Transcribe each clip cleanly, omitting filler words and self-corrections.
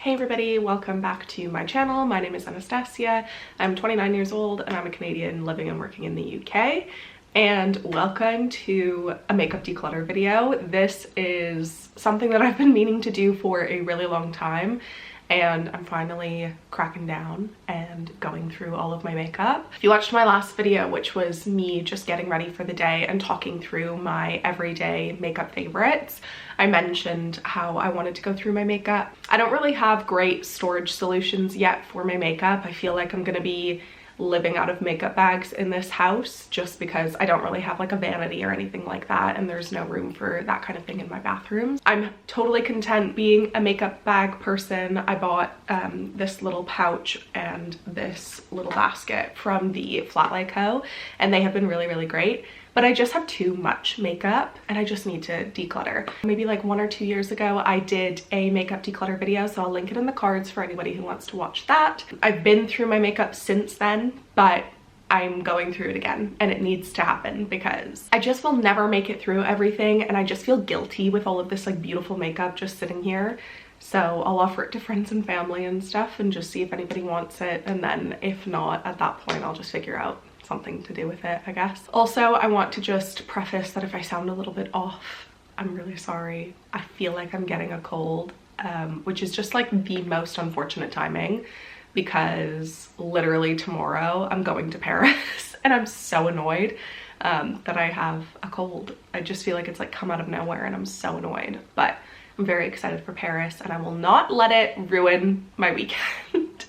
Hey everybody, welcome back to my channel. My name is Anastacia. I'm 29 years old and I'm a Canadian living and working in the UK. And welcome to a makeup declutter video. This is something that I've been meaning to do for a really long time, and I'm finally cracking down and going through all of my makeup. If you watched my last video, which was me just getting ready for the day and talking through my everyday makeup favorites, I mentioned how I wanted to go through my makeup. I don't really have great storage solutions yet for my makeup. I feel like I'm gonna be living out of makeup bags in this house just because I don't really have like a vanity or anything like that, and there's no room for that kind of thing in my bathroom. I'm totally content being a makeup bag person. I bought this little pouch and this little basket from the Flat Co, and they have been really great. But I just have too much makeup and I just need to declutter. Maybe like 1 or 2 years ago, I did a makeup declutter video, so I'll link it in the cards for anybody who wants to watch that. I've been through my makeup since then, but I'm going through it again and it needs to happen because I just will never make it through everything, and I just feel guilty with all of this like beautiful makeup just sitting here. So I'll offer it to friends and family and stuff and just see if anybody wants it, and then if not, at that point I'll just figure out something to do with it, I guess. Also, I want to just preface that if I sound a little bit off, I'm really sorry. I feel like I'm getting a cold, which is just like the most unfortunate timing because literally tomorrow I'm going to Paris and I'm so annoyed that I have a cold. I just feel like it's like come out of nowhere and I'm so annoyed, but I'm very excited for Paris and I will not let it ruin my weekend.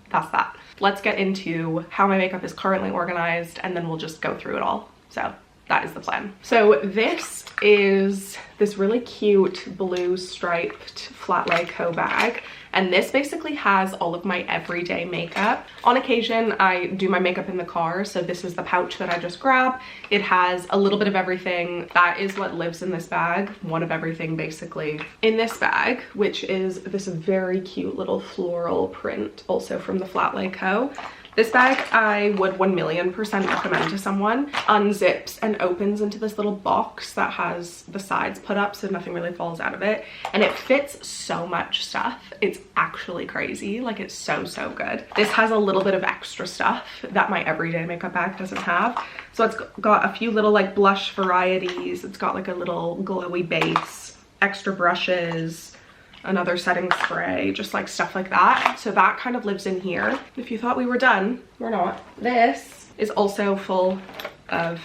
That's that. Let's get into how my makeup is currently organized and then we'll just go through it all. So that is the plan. So this is this really cute blue striped Flat Co bag, and this basically has all of my everyday makeup. On occasion I do my makeup in the car, so this is the pouch that I just grabbed. It has a little bit of everything. That is what lives in this bag, one of everything basically in this bag, which is this very cute little floral print also from the Flat Co. This bag I would 1,000,000% recommend to someone. Unzips and opens into this little box that has the sides put up so nothing really falls out of it, and it fits so much stuff. It's actually crazy. Like, it's so good. This has a little bit of extra stuff that my everyday makeup bag doesn't have. So it's got a few little like blush varieties. It's got like a little glowy base, extra brushes, another setting spray, just like stuff like that. So that kind of lives in here. If you thought we were done, we're not. This is also full of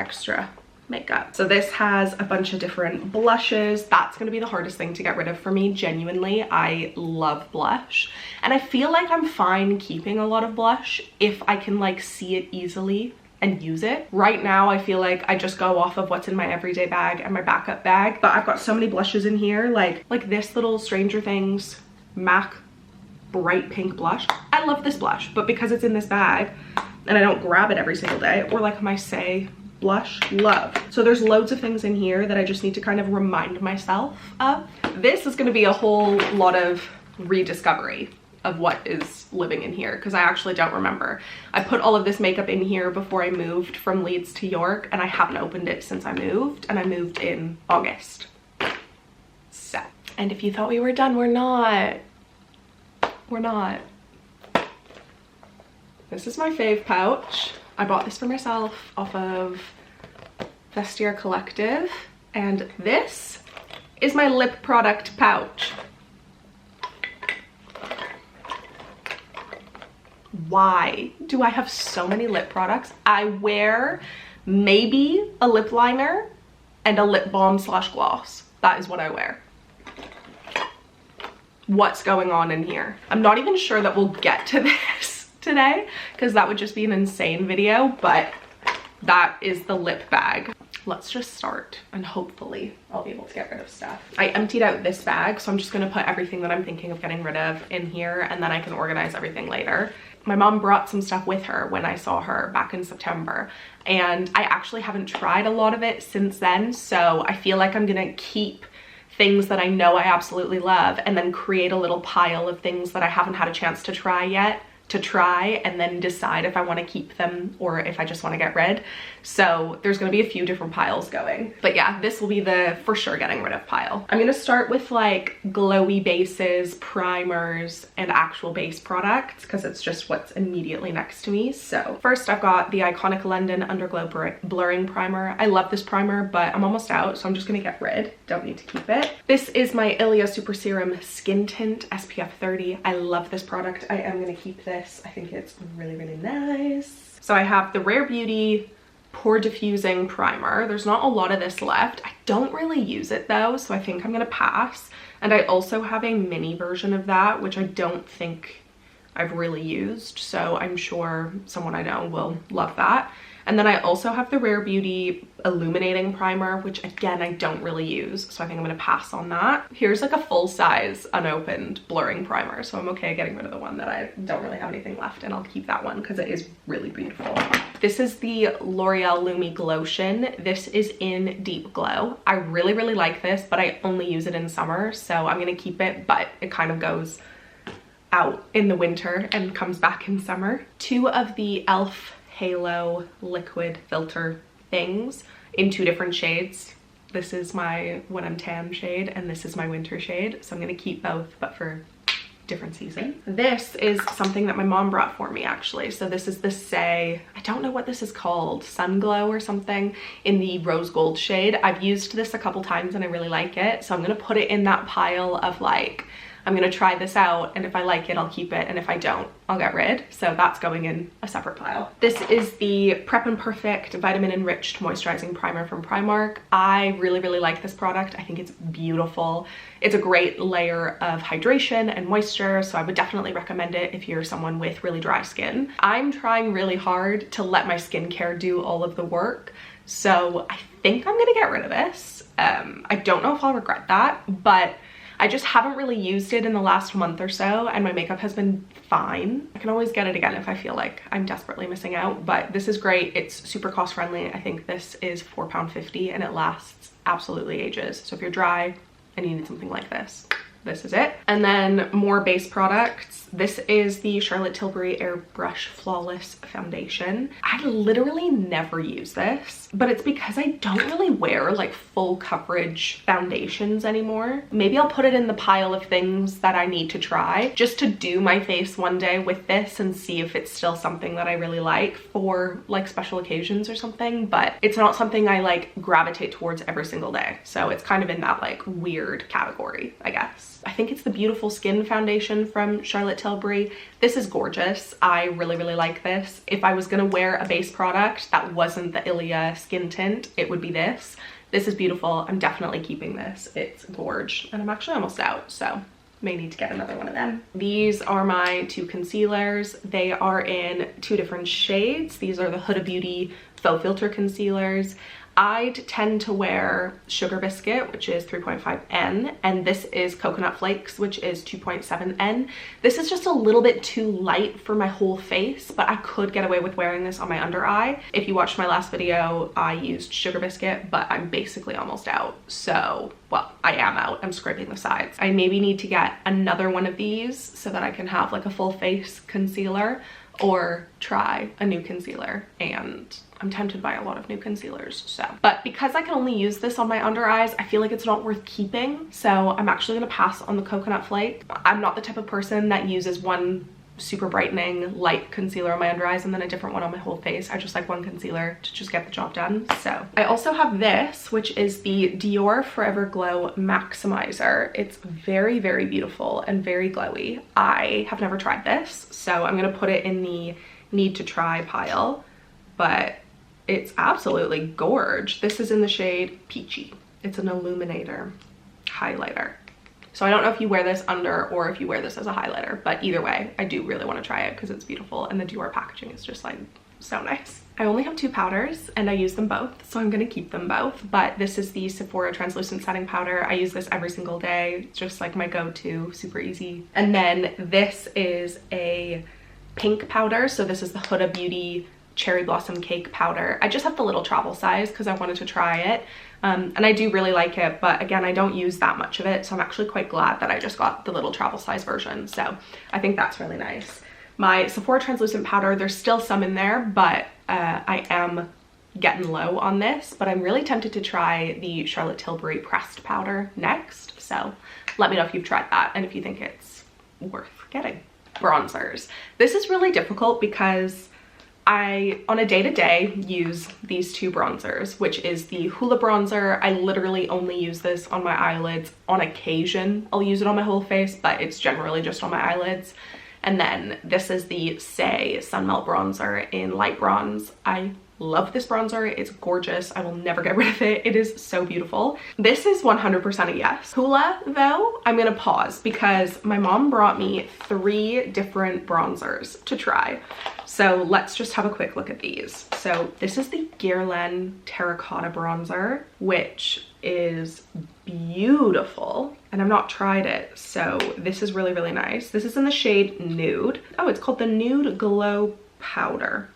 extra makeup. So this has a bunch of different blushes. That's going to be the hardest thing to get rid of for me. Genuinely, I love blush, and I feel like I'm fine keeping a lot of blush if I can like see it easily and use it. Right now I feel like I just go off of what's in my everyday bag and my backup bag, but I've got so many blushes in here, like this little Stranger Things MAC bright pink blush. I love this blush, but because it's in this bag and I don't grab it every single day, or like my Say blush, love. So there's loads of things in here that I just need to kind of remind myself of. This is going to be a whole lot of rediscovery of what is living in here because I actually don't remember. I put all of this makeup in here before I moved from Leeds to York, and I haven't opened it since I moved, and I moved in August. So, and if you thought we were done, we're not. We're not. This is my fave pouch. I bought this for myself off of Vestiaire Collective, and this is my lip product pouch. Why do I have so many lip products? I wear maybe a lip liner and a lip balm / gloss. That is what I wear. What's going on in here? I'm not even sure that we'll get to this today because that would just be an insane video, but that is the lip bag. Let's just start and hopefully I'll be able to get rid of stuff. I emptied out this bag, so I'm just gonna put everything that I'm thinking of getting rid of in here, and then I can organize everything later. My mom brought some stuff with her when I saw her back in September, and I actually haven't tried a lot of it since then, so I feel like I'm gonna keep things that I know I absolutely love and then create a little pile of things that I haven't had a chance to try yet to try and then decide if I want to keep them or if I just want to get rid. So there's going to be a few different piles going. But yeah, this will be the for sure getting rid of pile. I'm going to start with like glowy bases, primers, and actual base products because it's just what's immediately next to me. So first I've got the Iconic London Underglow Blurring Primer. I love this primer, but I'm almost out, so I'm just going to get rid. Don't need to keep it. This is my Ilia Super Serum Skin Tint SPF 30. I love this product. I am going to keep this. I think it's really, really nice. So I have the Rare Beauty Pore Diffusing Primer. There's not a lot of this left. I don't really use it though, so I think I'm gonna pass. And I also have a mini version of that, which I don't think I've really used, so I'm sure someone I know will love that. And then I also have the Rare Beauty Illuminating Primer, which again, I don't really use, so I think I'm gonna pass on that. Here's like a full-size unopened blurring primer, so I'm okay getting rid of the one that I don't really have anything left, and I'll keep that one because it is really beautiful. This is the L'Oreal Lumi Glotion. This is in Deep Glow. I really, really like this, but I only use it in summer, so I'm gonna keep it, but it kind of goes out in the winter and comes back in summer. Two of the e.l.f. Halo liquid filter things in 2 different shades. This is my when I'm tan shade and this is my winter shade, so I'm gonna keep both but for different seasons. This is something that my mom brought for me actually. So this is the I don't know what this is called, Sun Glow or something, in the rose gold shade. I've used this a couple times and I really like it, so I'm gonna put it in that pile of like, I'm gonna try this out, and if I like it, I'll keep it, and if I don't, I'll get rid. So that's going in a separate pile. This is the Prep and Perfect Vitamin Enriched Moisturizing Primer from Primark. I really, really like this product. I think it's beautiful. It's a great layer of hydration and moisture, so I would definitely recommend it if you're someone with really dry skin. I'm trying really hard to let my skincare do all of the work, so I think I'm gonna get rid of this. I don't know if I'll regret that, but I just haven't really used it in the last month or so, and my makeup has been fine. I can always get it again if I feel like I'm desperately missing out, but this is great. It's super cost friendly. I think this is £4.50 and it lasts absolutely ages. So if you're dry and you need something like this is it. And then more base products. This is the Charlotte Tilbury Airbrush Flawless Foundation. I literally never use this, but it's because I don't really wear like full coverage foundations anymore. Maybe I'll put it in the pile of things that I need to try just to do my face one day with this and see if it's still something that I really like for like special occasions or something, but it's not something I like gravitate towards every single day. So it's kind of in that like weird category, I guess. I think it's the Beautiful Skin Foundation from Charlotte Tilbury. This is gorgeous. I really, really like this. If I was gonna wear a base product that wasn't the Ilia Skin Tint, it would be this. This is beautiful. I'm definitely keeping this. It's gorge, and I'm actually almost out, so may need to get another one of them. These are my 2 concealers. They are in 2 different shades. These are the Huda Beauty Faux Filter Concealers. I tend to wear Sugar Biscuit, which is 3.5N, and this is Coconut Flakes, which is 2.7N. This is just a little bit too light for my whole face, but I could get away with wearing this on my under eye. If you watched my last video, I used Sugar Biscuit, but I'm basically almost out. So, well, I am out. I'm scraping the sides. I maybe need to get another one of these so that I can have like a full face concealer, or try a new concealer, and I'm tempted by a lot of new concealers, so. But because I can only use this on my under eyes, I feel like it's not worth keeping, so I'm actually gonna pass on the Coconut Flake. I'm not the type of person that uses one super brightening light concealer on my under eyes and then a different one on my whole face. I just like one concealer to just get the job done. So I also have this, which is the Dior Forever Glow Maximizer. It's very, very beautiful and very glowy. I have never tried this, so I'm gonna put it in the need to try pile, but it's absolutely gorge. This is in the shade Peachy. It's an illuminator highlighter. So I don't know if you wear this under or if you wear this as a highlighter, but either way, I do really want to try it because it's beautiful, and the Dior packaging is just like so nice. I only have 2 powders and I use them both, so I'm gonna keep them both. But this is the Sephora Translucent Setting Powder. I use this every single day. It's just like my go-to, super easy. And then this is a pink powder. So this is the Huda Beauty Cherry Blossom Cake Powder. I just have the little travel size because I wanted to try it. And I do really like it, but again, I don't use that much of it, so I'm actually quite glad that I just got the little travel size version. So I think that's really nice. My Sephora translucent powder, there's still some in there, but I am getting low on this, but I'm really tempted to try the Charlotte Tilbury pressed powder next. So let me know if you've tried that and if you think it's worth getting. Bronzers. This is really difficult because I, on a day-to-day, use these two bronzers, which is the Hoola bronzer. I literally only use this on my eyelids. On occasion, I'll use it on my whole face, but it's generally just on my eyelids. And then this is the Say Sun Melt bronzer in light bronze. I love this bronzer. It's gorgeous. I will never get rid of it. It is so beautiful. This is 100% a yes. Hoola, though, I'm gonna pause because my mom brought me 3 different bronzers to try. So let's just have a quick look at these. So this is the Guerlain Terracotta bronzer, which is beautiful, and I've not tried it, so this is really, really nice. This is in the shade Nude. Oh, it's called the Nude Glow Powder.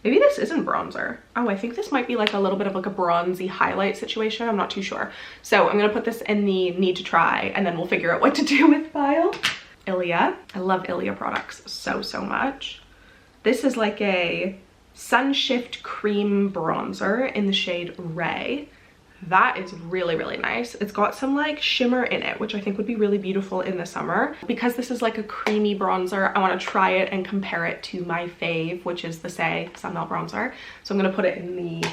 Maybe this isn't bronzer. Oh, I think this might be like a little bit of like a bronzy highlight situation. I'm not too sure. So I'm gonna put this in the need to try, and then we'll figure out what to do with pile. Ilia. I love Ilia products so, so much. This is like a Sunshift Cream Bronzer in the shade Ray. That is really, really nice. It's got some like shimmer in it, which I think would be really beautiful in the summer. Because this is like a creamy bronzer, I want to try it and compare it to my fave, which is the Say Sun Melt bronzer. So I'm going to put it in the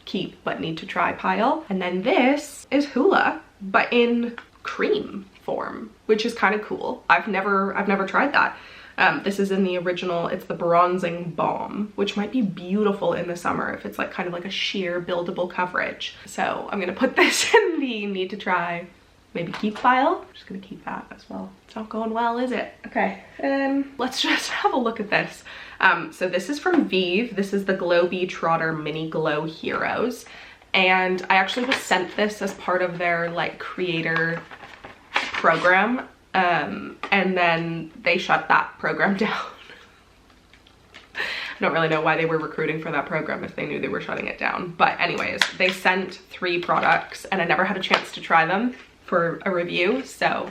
keep but need to try pile. And then this is Hoola, but in cream form, which is kind of cool. I've never tried that. This is in the original, it's the Bronzing Balm, which might be beautiful in the summer if it's like kind of like a sheer buildable coverage. So I'm gonna put this in the need to try, maybe keep pile. I'm just gonna keep that as well. It's not going well, is it? Okay, let's just have a look at this. So this is from Vive. This is the Glow Bee Trotter Mini Glow Heroes. And I actually was sent this as part of their like creator program. And then they shut that program down. I don't really know why they were recruiting for that program if they knew they were shutting it down. But anyways, they sent 3 products and I never had a chance to try them for a review, so,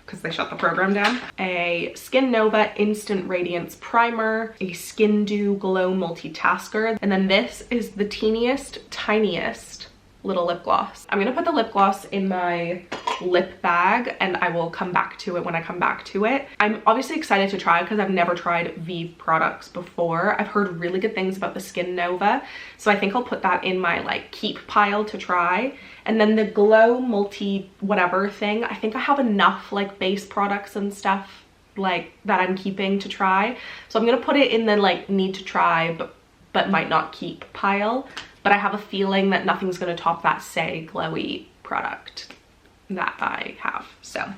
because they shut the program down. A Skin Nova Instant Radiance Primer, a Skin Dew Glow Multitasker, and then this is the teeniest, tiniest little lip gloss. I'm gonna put the lip gloss in my lip bag and I will come back to it when I come back to it. I'm obviously excited to try because I've never tried Vive products before. I've heard really good things about the Skin Nova, so I think I'll put that in my like keep pile to try. And then the Glow Multi whatever thing, I think I have enough like base products and stuff like that I'm keeping to try, so I'm gonna put it in the like need to try but might not keep pile. But I have a feeling that nothing's gonna top that Say glowy product that I have. So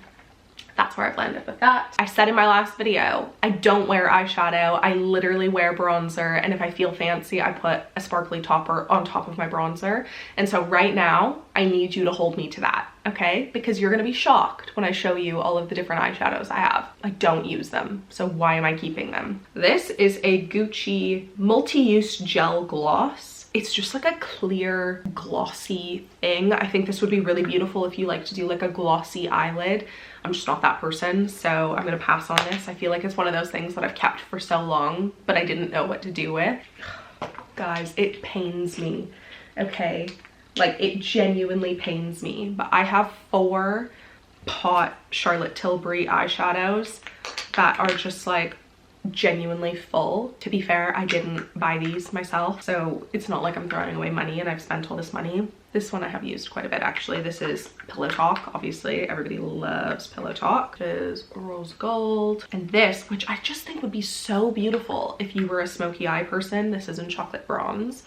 that's where I've landed with that. I said in my last video, I don't wear eyeshadow. I literally wear bronzer, and if I feel fancy, I put a sparkly topper on top of my bronzer. And so right now, I need you to hold me to that, okay? Because you're gonna be shocked when I show you all of the different eyeshadows I have. I don't use them, so why am I keeping them? This is a Gucci multi-use gel gloss. It's just like a clear, glossy thing. I think this would be really beautiful if you like to do like a glossy eyelid. I'm just not that person, so I'm gonna pass on this. I feel like it's one of those things that I've kept for so long, but I didn't know what to do with. Guys, it pains me, okay? Like, it genuinely pains me. But I have 4 pot Charlotte Tilbury eyeshadows that are just like genuinely full. To be fair, I didn't buy these myself, so it's not like I'm throwing away money and I've spent all this money. This one I have used quite a bit actually. This is Pillow Talk. Obviously everybody loves Pillow Talk. It is rose gold. And this, which I just think would be so beautiful if you were a smoky eye person, this is in chocolate bronze.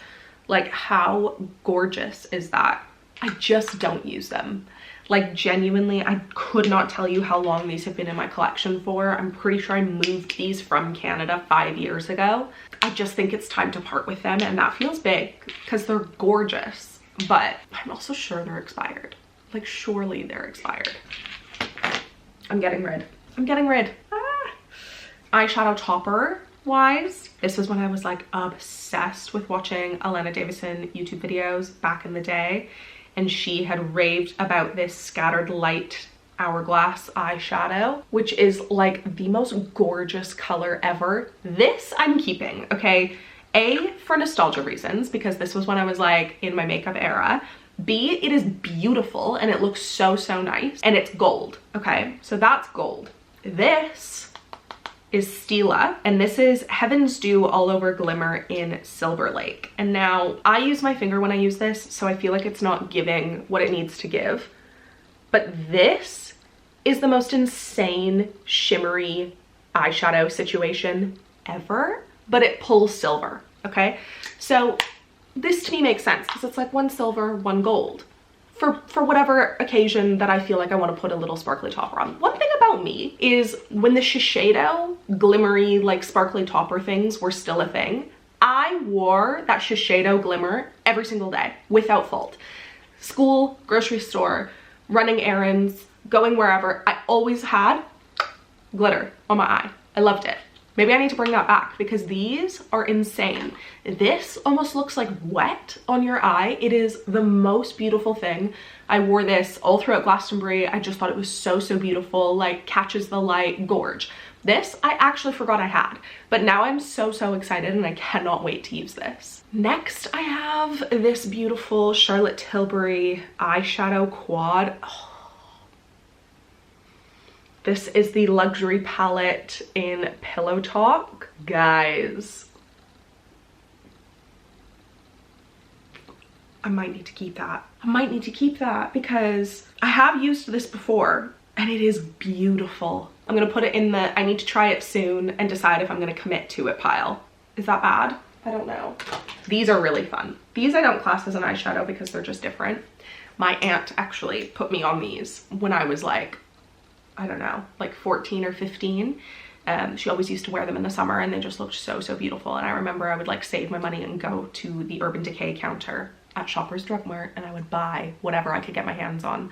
Like, how gorgeous is that? I just don't use them. Like, genuinely, I could not tell you how long these have been in my collection for. I'm pretty sure I moved these from Canada 5 years ago. I just think it's time to part with them, and that feels big because they're gorgeous, but I'm also sure they're expired. Like, surely they're expired. I'm getting rid. I'm getting rid. Ah. Eyeshadow topper wise, this was when I was like obsessed with watching Alana Davison YouTube videos back in the day. And she had raved about this Scattered Light Hourglass eyeshadow, which is like the most gorgeous color ever. This I'm keeping, okay? A, for nostalgia reasons, because this was when I was like in my makeup era. B, it is beautiful and it looks so, so nice. And it's gold, okay? So that's gold. This is Stila, and this is Heaven's Dew All Over Glimmer in Silver Lake. And now I use my finger when I use this, so I feel like it's not giving what it needs to give. But this is the most insane shimmery eyeshadow situation ever, but it pulls silver, okay? So this to me makes sense because it's like one silver, one gold for whatever occasion that I feel like I want to put a little sparkly topper on. One thing about me is when the Shiseido glimmery, like sparkly topper things were still a thing, I wore that Shiseido glimmer every single day without fault. School, grocery store, running errands, going wherever, I always had glitter on my eye. I loved it. Maybe I need to bring that back because these are insane. This almost looks like wet on your eye. It is the most beautiful thing. I wore this all throughout Glastonbury. I just thought it was so, so beautiful, like catches the light, gorge. This I actually forgot I had, but now I'm so, so excited and I cannot wait to use this. Next, I have this beautiful Charlotte Tilbury eyeshadow quad. Oh. This is the luxury palette in Pillow Talk. Guys, I might need to keep that. I might need to keep that because I have used this before and it is beautiful. I'm gonna put it in the I need to try it soon and decide if I'm gonna commit to it pile. Is that bad? I don't know. These are really fun. These I don't class as an eyeshadow because they're just different. My aunt actually put me on these when I was like, I don't know, like 14 or 15. She always used to wear them in the summer and they just looked so, so beautiful. And I remember I would like save my money and go to the Urban Decay counter at Shoppers Drug Mart and I would buy whatever I could get my hands on.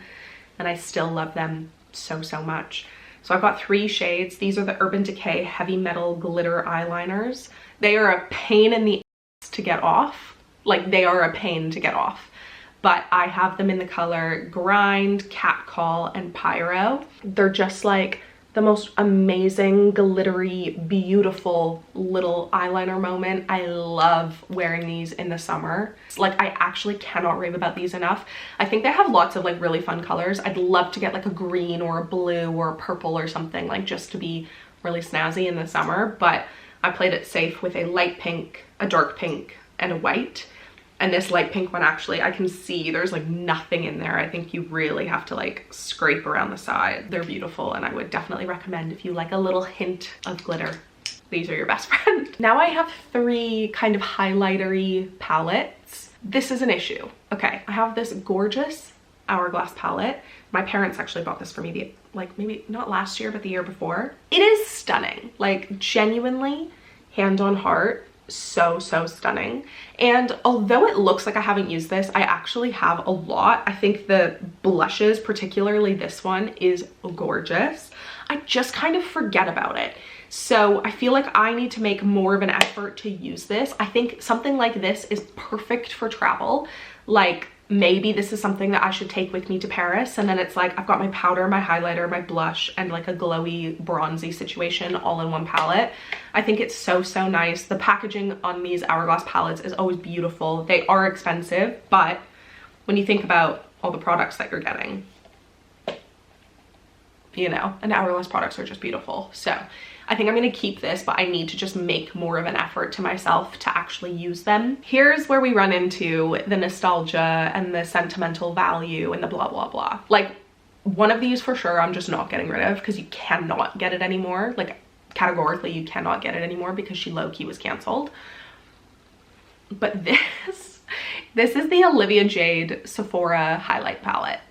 And I still love them so, so much. So I've got 3 shades. These are the Urban Decay Heavy Metal Glitter Eyeliners. They are a pain in the ass to get off. Like they are a pain to get off. But I have them in the color Grind, Catcall, and Pyro. They're just like the most amazing, glittery, beautiful little eyeliner moment. I love wearing these in the summer. It's like I actually cannot rave about these enough. I think they have lots of like really fun colors. I'd love to get like a green or a blue or a purple or something, like just to be really snazzy in the summer. But I played it safe with a light pink, a dark pink, and a white. And this light pink one, actually, I can see there's like nothing in there. I think you really have to like scrape around the side. They're beautiful and I would definitely recommend if you like a little hint of glitter. These are your best friend. Now I have 3 kind of highlightery palettes. This is an issue. Okay, I have this gorgeous Hourglass palette. My parents actually bought this for me like maybe not last year, but the year before. It is stunning, like genuinely, hand on heart. So, so stunning. And although it looks like I haven't used this, I actually have a lot. I think the blushes, particularly this one, is gorgeous. I just kind of forget about it. So I feel like I need to make more of an effort to use this. I think something like this is perfect for travel. Like maybe this is something that I should take with me to Paris, and then it's like I've got my powder, my highlighter, my blush, and like a glowy bronzy situation all in one palette. I think it's so, so nice. The packaging on these Hourglass palettes is always beautiful. They are expensive, but when you think about all the products that you're getting, you know, and Hourglass products are just beautiful. So I think I'm gonna keep this, but I need to just make more of an effort to myself to actually use them. Here's where we run into the nostalgia and the sentimental value and the blah, blah, blah. Like one of these for sure, I'm just not getting rid of because you cannot get it anymore. Like categorically, you cannot get it anymore because she low-key was canceled. But this is the Olivia Jade Sephora highlight palette.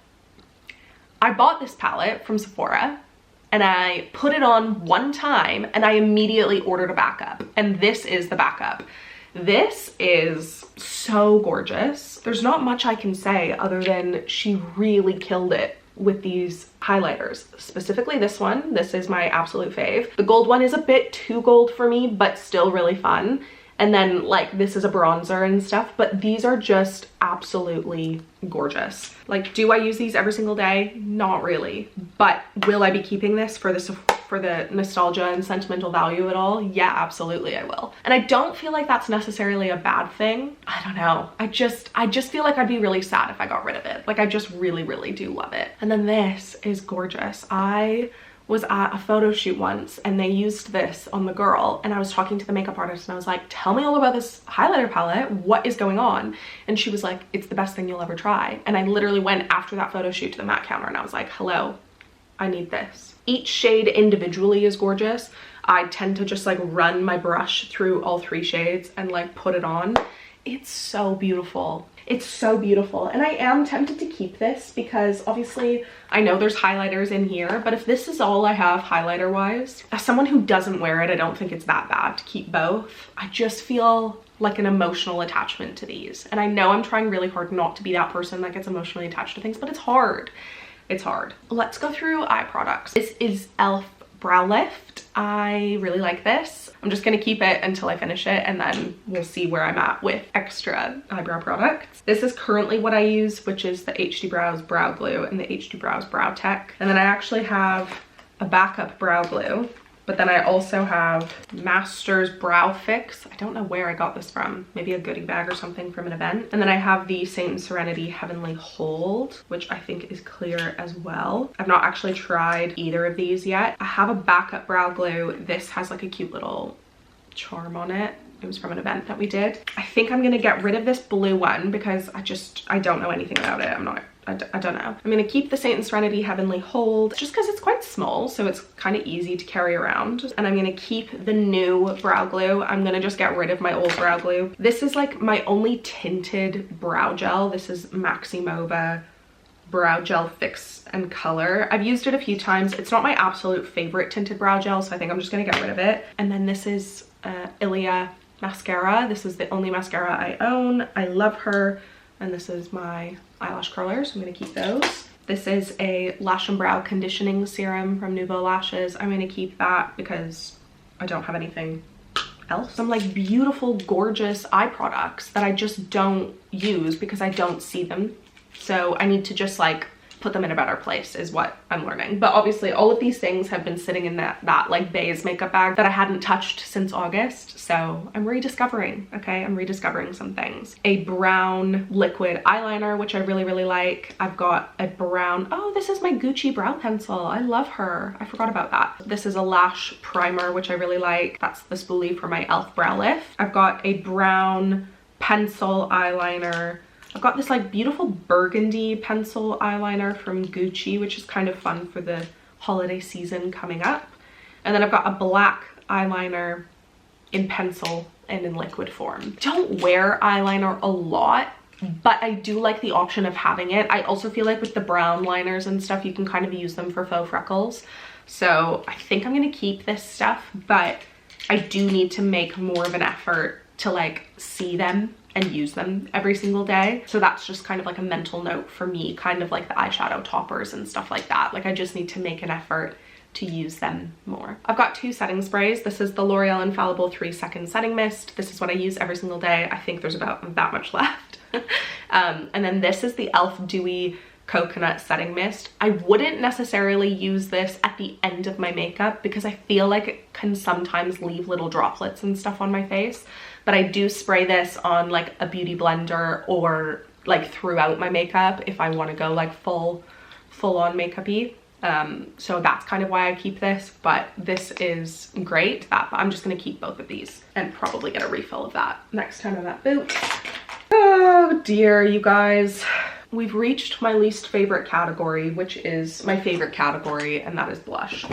I bought this palette from Sephora and I put it on one time and I immediately ordered a backup. And this is the backup. This is so gorgeous. There's not much I can say other than she really killed it with these highlighters. Specifically this one. This is my absolute fave. The gold one is a bit too gold for me, but still really fun. And then like this is a bronzer and stuff, but these are just absolutely gorgeous. Like, do I use these every single day? Not really, but will I be keeping this for the nostalgia and sentimental value of it all? Yeah, absolutely I will. And I don't feel like that's necessarily a bad thing. I don't know. I just feel like I'd be really sad if I got rid of it. Like, I just really, really do love it. And then this is gorgeous. I was at a photo shoot once and they used this on the girl, and I was talking to the makeup artist and I was like, tell me all about this highlighter palette, what is going on? And she was like, it's the best thing you'll ever try. And I literally went after that photo shoot to the MAC counter and I was like, hello, I need this. Each shade individually is gorgeous. I tend to just like run my brush through all 3 shades and like put it on. It's so beautiful. It's so beautiful. And I am tempted to keep this because obviously I know there's highlighters in here, but if this is all I have highlighter wise, as someone who doesn't wear it, I don't think it's that bad to keep both. I just feel like an emotional attachment to these. And I know I'm trying really hard not to be that person that gets emotionally attached to things, but it's hard. It's hard. Let's go through eye products. This is e.l.f. Brow Lift. I really like this. I'm just gonna keep it until I finish it and then we'll see where I'm at with extra eyebrow products. This is currently what I use, which is the HD Brows Brow Glue and the HD Brows Brow Tech. And then I actually have a backup brow glue, but then I also have Master's Brow Fix. I don't know where I got this from. Maybe a goodie bag or something from an event. And then I have the Saint Serenity Heavenly Hold, which I think is clear as well. I've not actually tried either of these yet. I have a backup brow glue. This has like a cute little charm on it. It was from an event that we did. I think I'm gonna get rid of this blue one because I don't know anything about it. I don't know. I'm gonna keep the Saint Serenity Heavenly Hold just because it's quite small, so it's kind of easy to carry around. And I'm gonna keep the new brow glue. I'm gonna just get rid of my old brow glue. This is like my only tinted brow gel. This is Maximova Brow Gel Fix and Color. I've used it a few times. It's not my absolute favorite tinted brow gel, so I think I'm just gonna get rid of it. And then this is Ilia mascara. This is the only mascara I own. I love her. And this is my eyelash curlers. I'm gonna keep those. This is a Lash and Brow Conditioning Serum from Nouveau Lashes. I'm gonna keep that because I don't have anything else. Some like beautiful, gorgeous eye products that I just don't use because I don't see them. So I need to just like put them in a better place is what I'm learning. But obviously all of these things have been sitting in that like beige makeup bag that I hadn't touched since August. So I'm rediscovering, okay? I'm rediscovering some things. A brown liquid eyeliner, which I really, really like. I've got a brown, oh, this is my Gucci brow pencil. I love her. I forgot about that. This is a lash primer, which I really like. That's the spoolie for my e.l.f. Brow Lift. I've got a brown pencil eyeliner. I've got this like beautiful burgundy pencil eyeliner from Gucci, which is kind of fun for the holiday season coming up. And then I've got a black eyeliner in pencil and in liquid form. Don't wear eyeliner a lot, but I do like the option of having it. I also feel like with the brown liners and stuff, you can kind of use them for faux freckles. So I think I'm gonna keep this stuff, but I do need to make more of an effort to like see them and use them every single day. So that's just kind of like a mental note for me, kind of like the eyeshadow toppers and stuff like that. Like I just need to make an effort to use them more. I've got 2 setting sprays. This is the L'Oreal Infallible 3-Second Setting Mist. This is what I use every single day. I think there's about that much left. And then this is the e.l.f. Dewy Coconut Setting Mist. I wouldn't necessarily use this at the end of my makeup because I feel like it can sometimes leave little droplets and stuff on my face. But I do spray this on like a beauty blender or like throughout my makeup if I want to go like full on makeup-y. So that's kind of why I keep this, but this is great. I'm just gonna keep both of these and probably get a refill of that next time I'm at Boots. Oh dear, you guys. We've reached my least favorite category, which is my favorite category, and that is blush.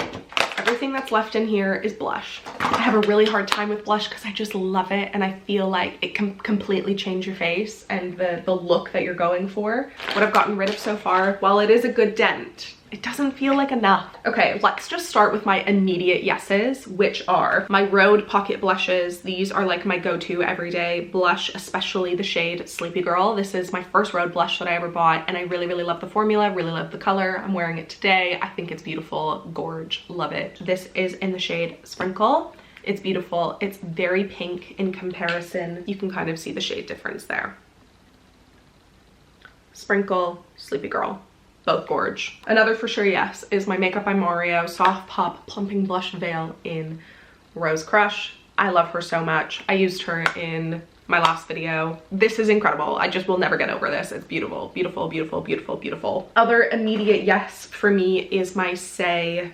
Everything that's left in here is blush. I have a really hard time with blush because I just love it and I feel like it can completely change your face and the look that you're going for. What I've gotten rid of so far, while it is a good dent, it doesn't feel like enough. Okay, let's just start with my immediate yeses, which are my Rhode Pocket Blushes. These are like my go-to everyday blush, especially the shade Sleepy Girl. This is my first Rhode blush that I ever bought and I really, really love the formula, really love the color. I'm wearing it today. I think it's beautiful, gorge, love it. This is in the shade Sprinkle. It's beautiful. It's very pink in comparison. You can kind of see the shade difference there. Sprinkle, Sleepy Girl, both gorge. Another for sure yes is my Makeup by Mario Soft Pop Plumping Blush Veil in Rose Crush. I love her so much. I used her in my last video. This is incredible. I just will never get over this. It's beautiful, beautiful, beautiful, beautiful, beautiful. Other immediate yes for me is my Say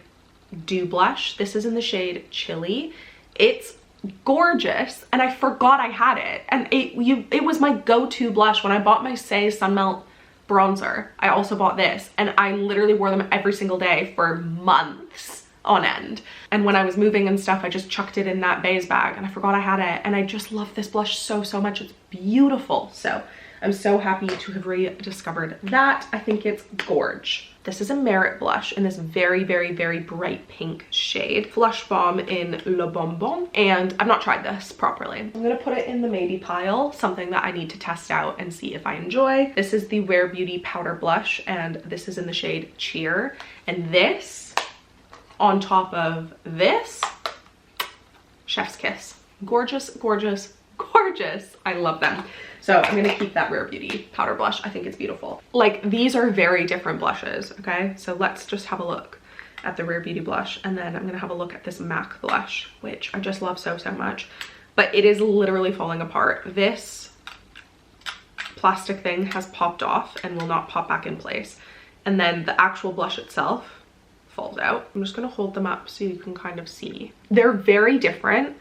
Dew Blush. This is in the shade Chili. It's gorgeous and I forgot I had it, and it was my go-to blush when I bought my Say Sunmelt bronzer. I also bought this and I literally wore them every single day for months on end, and when I was moving and stuff I just chucked it in that beige bag and I forgot I had it, and I just love this blush so much. It's beautiful, so I'm so happy to have rediscovered that. I think it's gorge. This is a Merit blush in this very bright pink shade. Flush Bomb in Le Bonbon, and I've not tried this properly. I'm gonna put it in the maybe pile, something that I need to test out and see if I enjoy. This is the Rare Beauty Powder Blush, and this is in the shade Cheer. And this, on top of this, chef's kiss. Gorgeous, gorgeous, gorgeous. I love them. So I'm gonna keep that Rare Beauty powder blush. I think it's beautiful. Like, these are very different blushes, okay? So let's just have a look at the Rare Beauty blush, and then I'm gonna have a look at this MAC blush, which I just love so much. But it is literally falling apart. This plastic thing has popped off and will not pop back in place. And then the actual blush itself falls out. I'm just gonna hold them up so you can kind of see. They're very different,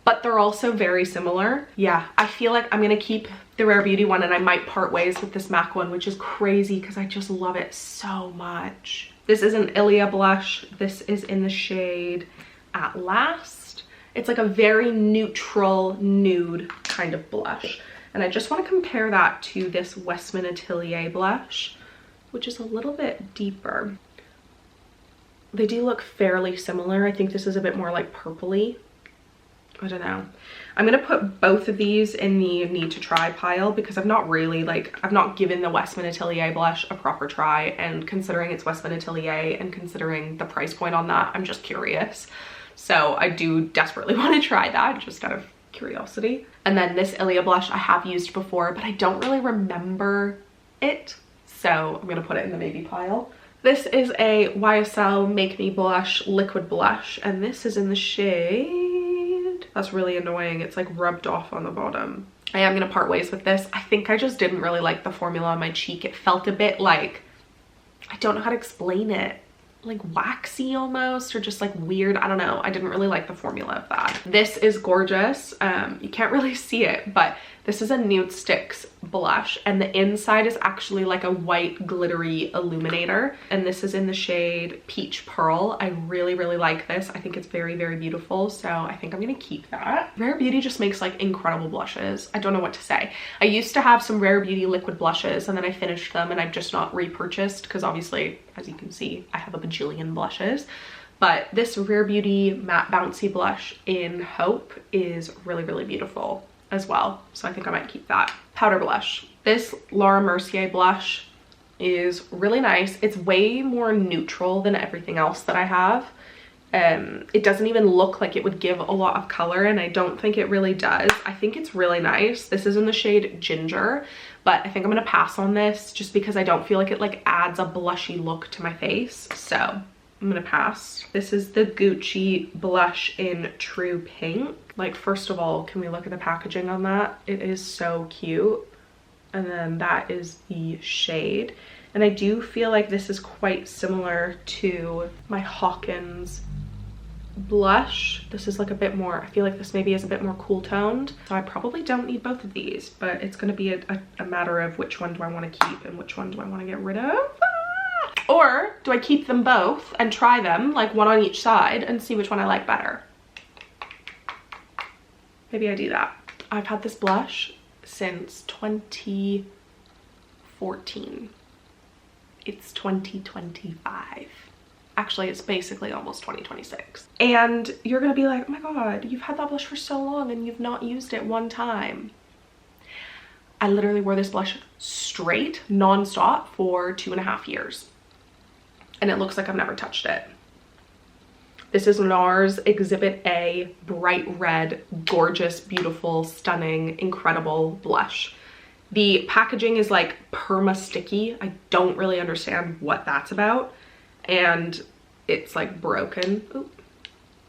but they're also very similar. Yeah, I feel like I'm gonna keep the Rare Beauty one and I might part ways with this MAC one, which is crazy because I just love it so much. This is an Ilia blush. This is in the shade At Last. It's like a very neutral nude kind of blush. And I just wanna compare that to this Westman Atelier blush, which is a little bit deeper. They do look fairly similar. I think this is a bit more like purpley. I don't know. I'm gonna put both of these in the need to try pile because I've not given the Westman Atelier blush a proper try, and considering it's Westman Atelier and considering the price point on that, I'm just curious. So I do desperately want to try that just out of curiosity. And then this Ilia blush I have used before, but I don't really remember it. So I'm gonna put it in the maybe pile. This is a YSL Make Me Blush liquid blush, and this is in the shade, that's really annoying, it's like rubbed off on the bottom. I am gonna part ways with this. I think I just didn't really like the formula on my cheek. It felt a bit like, I don't know how to explain it, like waxy almost, or just like weird. I don't know. I didn't really like the formula of that. This is gorgeous. You can't really see it, but this is a Nude Sticks blush, and the inside is actually like a white glittery illuminator, and this is in the shade Peach Pearl. I really like this. I think it's very beautiful, so I think I'm gonna keep that. Rare Beauty just makes like incredible blushes. I don't know what to say. I used to have some Rare Beauty liquid blushes, and then I finished them and I've just not repurchased because obviously, as you can see, I have a bajillion blushes. But this Rare Beauty matte bouncy blush in Hope is really beautiful as well, so I think I might keep that. Powder blush. This Laura Mercier blush is really nice. It's way more neutral than everything else that I have. It doesn't even look like it would give a lot of color, and I don't think it really does. I think it's really nice. This is in the shade Ginger, but I think I'm gonna pass on this just because I don't feel like it like adds a blushy look to my face, so I'm gonna pass. This is the Gucci blush in True Pink. Like, first of all, can we look at the packaging on that? It is so cute. And then that is the shade. And I do feel like this is quite similar to my Hawkins blush. This is like a bit more, I feel like this maybe is a bit more cool toned. So I probably don't need both of these, but it's gonna be a matter of which one do I wanna keep and which one do I wanna get rid of. Or do I keep them both and try them, like one on each side, and see which one I like better? Maybe I do that. I've had this blush since 2014. It's 2025. Actually, it's basically almost 2026. And you're gonna be like, oh my God, you've had that blush for so long and you've not used it one time. I literally wore this blush straight, non-stop for 2.5 years. And it looks like I've never touched it. This is NARS Exhibit A Bright Red, gorgeous, beautiful, stunning, incredible blush. The packaging is like perma sticky. I don't really understand what that's about. And it's like broken. Ooh.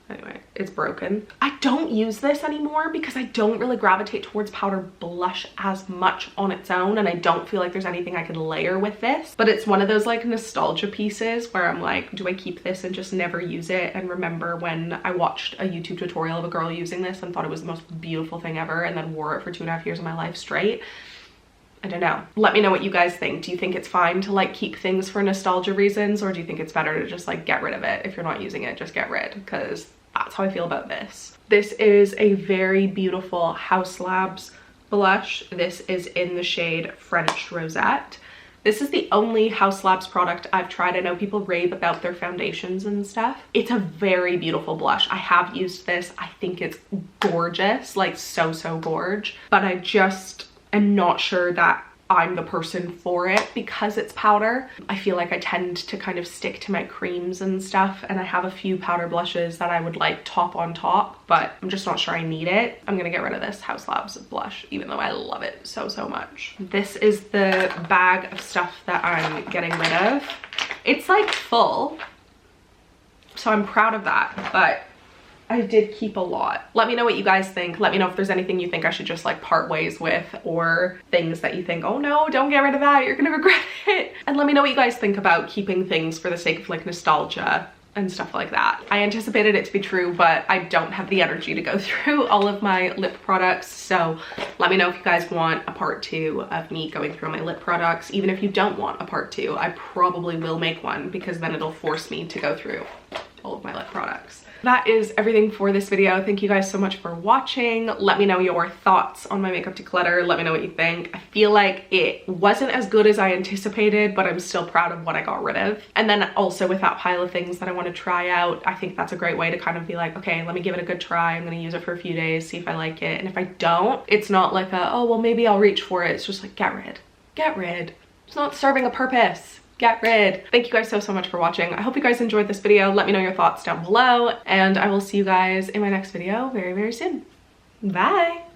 Anyway, it's broken. I don't use this anymore because I don't really gravitate towards powder blush as much on its own, and I don't feel like there's anything I can layer with this. But it's one of those like nostalgia pieces where I'm like, do I keep this and just never use it and remember when I watched a YouTube tutorial of a girl using this and thought it was the most beautiful thing ever and then wore it for 2.5 years of my life straight? I don't know. Let me know what you guys think. Do you think it's fine to like keep things for nostalgia reasons, or do you think it's better to just like get rid of it? If you're not using it, just get rid, because that's how I feel about this. This is a very beautiful Haus Labs blush. This is in the shade French Rosette. This is the only Haus Labs product I've tried. I know people rave about their foundations and stuff. It's a very beautiful blush. I have used this. I think it's gorgeous, like so gorge, but I just am not sure that I'm the person for it because it's powder. I feel like I tend to kind of stick to my creams and stuff, and I have a few powder blushes that I would like top on top, but I'm just not sure I need it. I'm gonna get rid of this Haus Labs blush, even though I love it so much. This is the bag of stuff that I'm getting rid of. It's like full, so I'm proud of that, but I did keep a lot. Let me know what you guys think. Let me know if there's anything you think I should just like part ways with, or things that you think, oh no, don't get rid of that, you're gonna regret it. And let me know what you guys think about keeping things for the sake of like nostalgia and stuff like that. I anticipated it to be true, but I don't have the energy to go through all of my lip products. So let me know if you guys want a part 2 of me going through my lip products. Even if you don't want a part 2, I probably will make one, because then it'll force me to go through all of my lip products. That is everything for this video. Thank you guys so much for watching. Let me know your thoughts on my makeup declutter. Let me know what you think. I feel like it wasn't as good as I anticipated, but I'm still proud of what I got rid of. And then also with that pile of things that I want to try out, I think that's a great way to kind of be like, okay, let me give it a good try. I'm gonna use it for a few days, see if I like it. And if I don't, it's not like a, oh, well, maybe I'll reach for it. It's just like, get rid. Get rid. It's not serving a purpose. Get rid. Thank you guys so much for watching. I hope you guys enjoyed this video. Let me know your thoughts down below, and I will see you guys in my next video very soon. Bye.